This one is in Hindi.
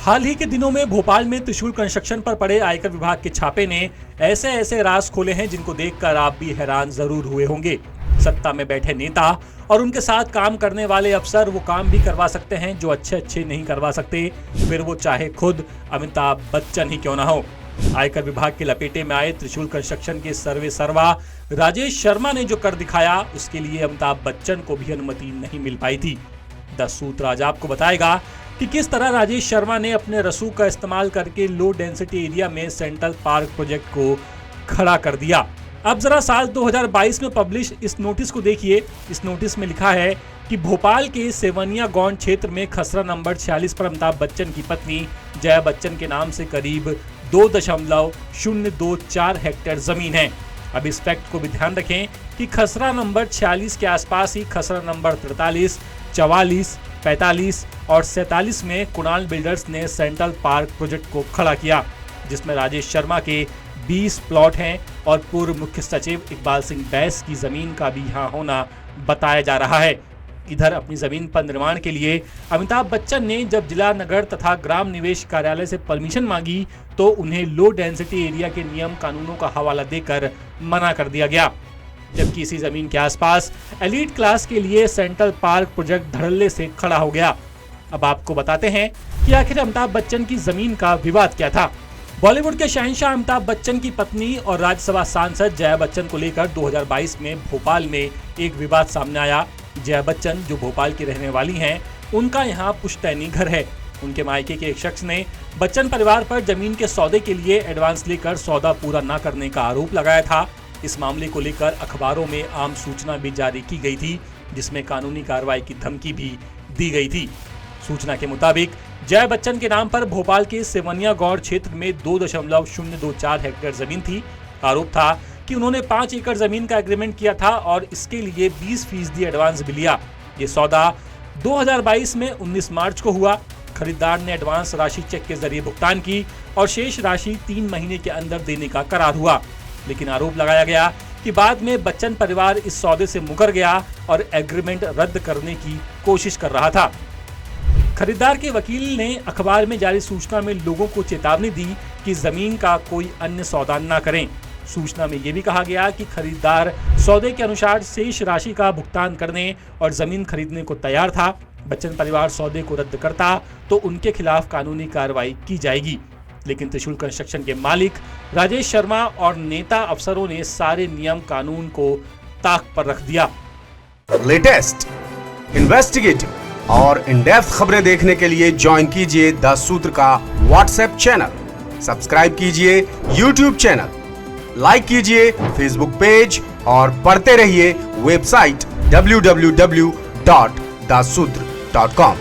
हाल ही के दिनों में भोपाल में त्रिशूल कंस्ट्रक्शन पर पड़े आयकर विभाग के छापे ने ऐसे ऐसे राज खोले हैं जिनको देखकर आप भी हैरान जरूर हुए होंगे। सत्ता में बैठे नेता और उनके साथ काम करने वाले अफसर वो काम भी करवा सकते हैं जो अच्छे नहीं करवा सकते, फिर वो चाहे खुद अमिताभ बच्चन ही क्यों ना हो। आयकर विभाग के लपेटे में आए त्रिशूल कंस्ट्रक्शन के सर्वा राजेश शर्मा ने जो कर दिखाया उसके लिए अमिताभ बच्चन को भी अनुमति नहीं मिल पाई थी। 10 सूत्र आज आपको बताएगा कि किस तरह राजेश शर्मा ने अपने रसूख का इस्तेमाल करके लो डेंसिटी एरिया में सेंट्रल पार्क प्रोजेक्ट को खड़ा कर दिया। अब जरा साल 2022 में पब्लिश इस नोटिस को देखिए। इस नोटिस में लिखा है कि भोपाल के सेवनिया गौंड क्षेत्र में खसरा नंबर 46 पर अमिताभ बच्चन की पत्नी जया बच्चन के नाम से करीब 2.024 हेक्टेयर जमीन है। अब इस फैक्ट को भी ध्यान रखें कि खसरा नंबर 46 के आसपास ही खसरा नंबर 43, 44, 45 और 47 में कुणाल बिल्डर्स ने सेंट्रल पार्क प्रोजेक्ट को खड़ा किया, जिसमें राजेश शर्मा के 20 प्लॉट हैं और पूर्व मुख्य सचिव इकबाल सिंह बैस की जमीन का भी यहाँ होना बताया जा रहा है। इधर अपनी जमीन पर निर्माण के लिए अमिताभ बच्चन ने जब जिला नगर तथा ग्राम निवेश कार्यालय से परमिशन मांगी तो उन्हें लो डेंसिटी एरिया के नियम कानूनों का हवाला देकर मना कर दिया गया, जबकि इसी जमीन के आसपास एलीट क्लास के लिए सेंट्रल पार्क प्रोजेक्ट धड़ल्ले से खड़ा हो गया। अब आपको बताते हैं कि आखिर अमिताभ बच्चन की जमीन का विवाद क्या था। बॉलीवुड के शहंशाह अमिताभ बच्चन की पत्नी और राज्यसभा सांसद जया बच्चन को लेकर 2022 में भोपाल में एक विवाद सामने आया। जया बच्चन जो भोपाल की रहने वाली हैं, उनका यहाँ पुश्तैनी घर है। उनके मायके के एक शख्स ने बच्चन परिवार पर जमीन के सौदे के लिए एडवांस लेकर सौदा पूरा न करने का आरोप लगाया था। इस मामले को लेकर अखबारों में आम सूचना भी जारी की गई थी, जिसमें कानूनी कार्रवाई की धमकी भी दी गई थी। सूचना के मुताबिक जया बच्चन के नाम पर भोपाल के सेवनिया गौड़ क्षेत्र में 2.024 हेक्टेयर जमीन थी। आरोप था कि उन्होंने 5 एकड़ जमीन का एग्रीमेंट किया था और इसके लिए 20% एडवांस भी लिया। ये सौदा 2022 में 19 मार्च को हुआ। खरीदार ने एडवांस राशि चेक के जरिए भुगतान की और शेष राशि 3 महीने के अंदर देने का करार हुआ, लेकिन आरोप लगाया गया कि बाद में बच्चन परिवार इस सौदे से मुकर गया और एग्रीमेंट रद्द करने की कोशिश कर रहा था। खरीदार के वकील ने अखबार में जारी सूचना में लोगों को चेतावनी दी कि जमीन का कोई अन्य सौदा न करें। सूचना में यह भी कहा गया कि खरीदार सौदे के अनुसार शेष राशि का भुगतान करने और जमीन खरीदने को तैयार था। बच्चन परिवार सौदे को रद्द करता तो उनके खिलाफ कानूनी कार्रवाई की जाएगी, लेकिन त्रिशूल कंस्ट्रक्शन के मालिक राजेश शर्मा और नेता अफसरों ने सारे नियम कानून को ताक पर रख दिया। लेटेस्ट, इन्वेस्टिगेटिव और इन डेप्थ खबरें देखने के लिए ज्वाइन कीजिए 10 सूत्र का व्हाट्सएप चैनल, सब्सक्राइब कीजिए यूट्यूब चैनल, लाइक कीजिए फेसबुक पेज और पढ़ते रहिए वेबसाइट www.dasudr.com।